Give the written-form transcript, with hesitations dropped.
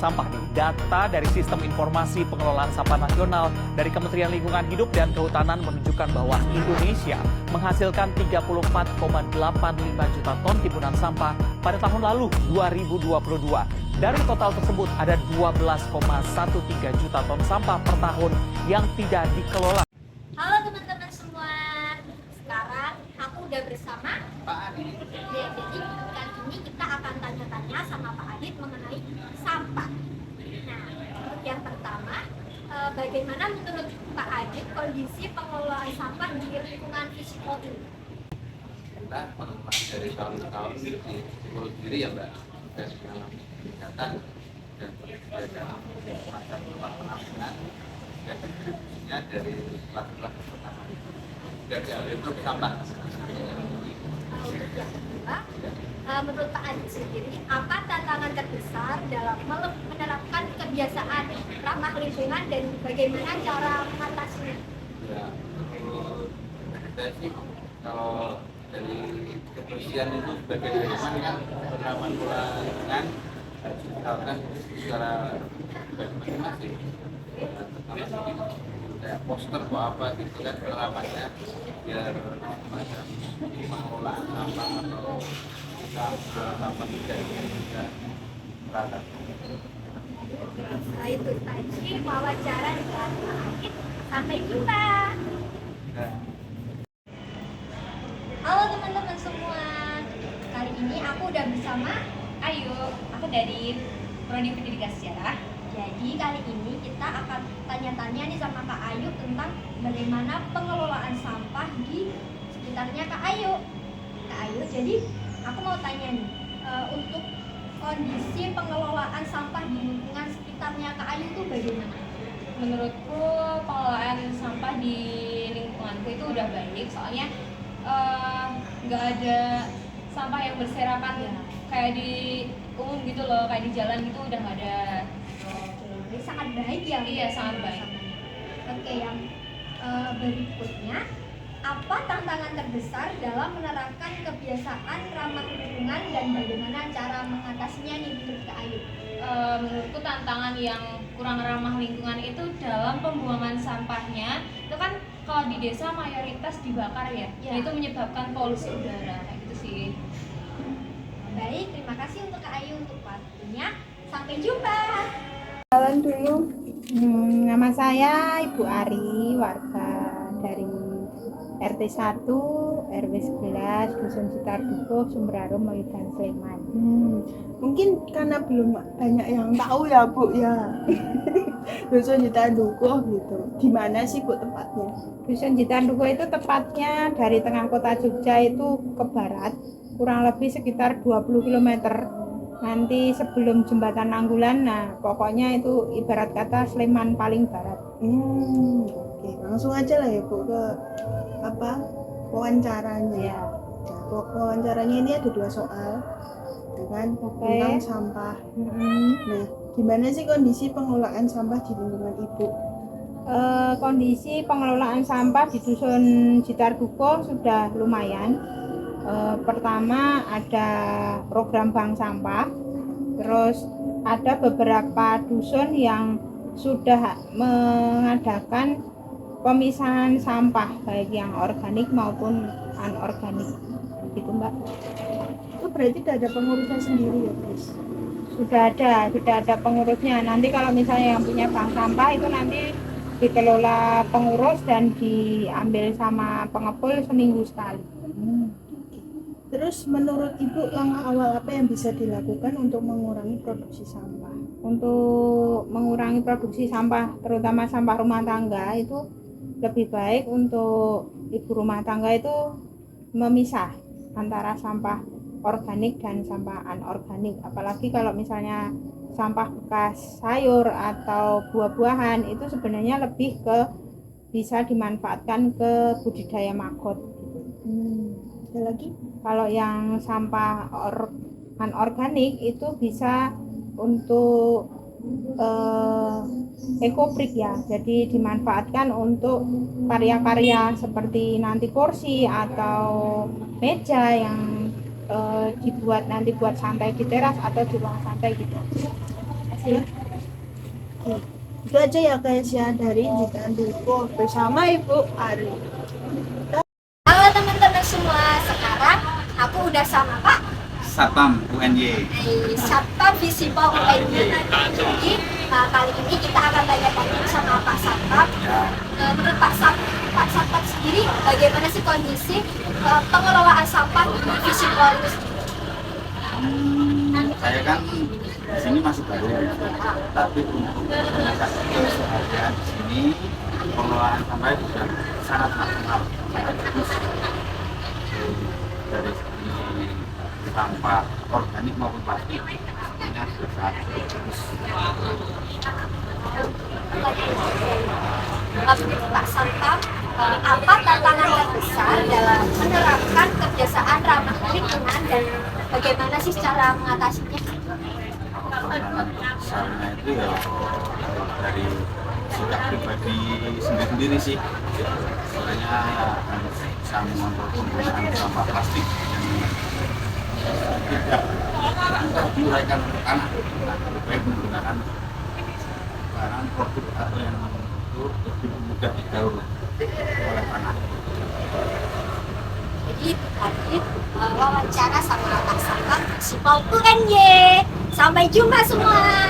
sampah nih. Data dari Sistem Informasi Pengelolaan Sampah Nasional dari Kementerian Lingkungan Hidup dan Kehutanan menunjukkan bahwa Indonesia menghasilkan 34,85 juta ton timbunan sampah pada tahun lalu 2022. Dari total tersebut ada 12,13 juta ton sampah per tahun yang tidak dikelola. Halo teman-teman semua, sekarang aku udah bersama Pak Adit. Jadi kali ini kita akan tanya-tanya sama Pak Adit mengenai sampah. Nah, untuk yang pertama, bagaimana menurut Pak Adit kondisi pengelolaan sampah di lingkungan Visipol ini? Kita pengelolaan dari tahun ke tahun di Visipol sendiri ya Mbak, sudah mengalami peningkatan dan dalam masa penampungan dan distribusinya dari kelas-kelas pertama dan diambil truk sampah. Untuk yang kedua, menurut Pak Adit sendiri, apa tantangan terbesar dalam menerapkan kebiasaan ramah lingkungan dan bagaimana cara mengatasinya? Ya, menurut saya sih kalau dari kebersihan itu sebagai lingkungan kan penerapan pola lingkungan harus dilakukan secara masing-masing. Pertama mungkin kayak poster atau apa gitu kan penerapannya biar macam pengelolaan sampah atau sampah tidak bisa merata. Itu tadi wawancara dengan Pak Adit. Sampai jumpa. Nah, Halo teman-teman semua. Kali ini aku udah bersama Ayu, aku dari Prodi Pendidikan Sejarah. Jadi kali ini kita akan tanya-tanya nih sama Kak Ayu tentang bagaimana pengelolaan sampah di sekitarnya Kak Ayu. Kak Ayu, jadi aku mau tanya nih, untuk kondisi pengelolaan sampah di lingkungan sekitarnya Kak Ayu itu bagaimana? Menurutku pengelolaan sampah di lingkunganku itu udah baik, soalnya nggak ada sampah yang berserakan kayak di umum gitu loh, kayak di jalan gitu udah nggak ada. Jadi sangat baik ya. Iya, sangat baik. Oke, yang berikutnya, apa tantangan terbesar dalam menerapkan kebiasaan ramah lingkungan dan bagaimana cara mengatasinya nih menurut Kak Ayu? Menurutku tantangan yang kurang ramah lingkungan itu dalam pembuangan sampahnya. Itu kan kalau di desa mayoritas dibakar ya, Ya. dan itu menyebabkan polusi udara kayak gitu sih. Baik, terima kasih untuk Kak Ayu untuk waktunya. Sampai jumpa. Kenalan dulu, nama saya Ibu Ari, warga dari RT 1, RW 11, Dusun Citardukuh, Sumberharum, Medan, Sleman. Mungkin karena belum banyak yang tahu ya Bu ya. Dusun Citardukuh gitu. Di mana sih Bu tempatnya? Dusun Citardukuh itu tepatnya dari tengah kota Jogja itu ke barat, kurang lebih sekitar 20 km. Nanti sebelum jembatan Nanggulan, nah pokoknya itu ibarat kata Sleman paling barat. Oke, langsung aja lah ya Bu ke apa wawancaranya. Ya. Nah, wawancaranya ini ada 2 soal, ya kan? Oke. Tentang sampah. Nah, gimana sih kondisi pengelolaan sampah di lingkungan Ibu? Kondisi pengelolaan sampah di Dusun Citardukuh sudah lumayan. Pertama ada program bank sampah, terus ada beberapa dusun yang sudah mengadakan pemisahan sampah baik yang organik maupun anorganik gitu Mbak. Itu berarti udah ada pengurusnya sendiri ya guys? Sudah ada pengurusnya. Nanti kalau misalnya yang punya bank sampah itu nanti dikelola pengurus dan diambil sama pengepul seminggu sekali. Terus menurut Ibu langkah awal apa yang bisa dilakukan untuk mengurangi produksi sampah? Untuk mengurangi produksi sampah, terutama sampah rumah tangga, itu lebih baik untuk ibu rumah tangga itu memisah antara sampah organik dan sampah anorganik. Apalagi kalau misalnya sampah bekas sayur atau buah-buahan itu sebenarnya lebih ke bisa dimanfaatkan ke budidaya maggot. Ada lagi? Kalau yang sampah anorganik itu bisa untuk ekobrik ya, jadi dimanfaatkan untuk karya-karya seperti nanti kursi atau meja yang dibuat nanti buat santai di teras atau di ruang santai gitu. Ya. Oke. Itu aja ya guys ya dari Jikan Duko bersama Ibu Ari. Halo teman-teman semua, sekarang aku udah sama Pak Satpam UNY. Satpam Visipol UNY. Jadi kali ini kita akan tanya-tanya sama Pak Satpam. Menurut Pak Satpam sendiri, bagaimana sih kondisi pengelolaan sampah di Visipol itu sendiri? Saya kan di sini masih baru, tapi untuk keseharian di sini pengelolaan sampah itu sudah sangat maksimal, sangat bagus. Dari segi sampah organik maupun plastik, ini sudah sangat bagus. Menurut Pak Satpam, apa tantangan terbesar dalam menerapkan kebiasaan ramah lingkungan dan bagaimana sih cara mengatasinya? Besarnya itu ya dari sikap pribadi sendiri-sendiri sih. Soalnya harus bisa mengontrol penggunaan sampah plastik yang tidak diuraikan ke tanah. Lebih baik menggunakan barang produk atau yang itu lebih mudah didaur oleh tanah. Jadi tadi wawancara sama Pak Satpam Visipol UNY. Sampai jumpa semua.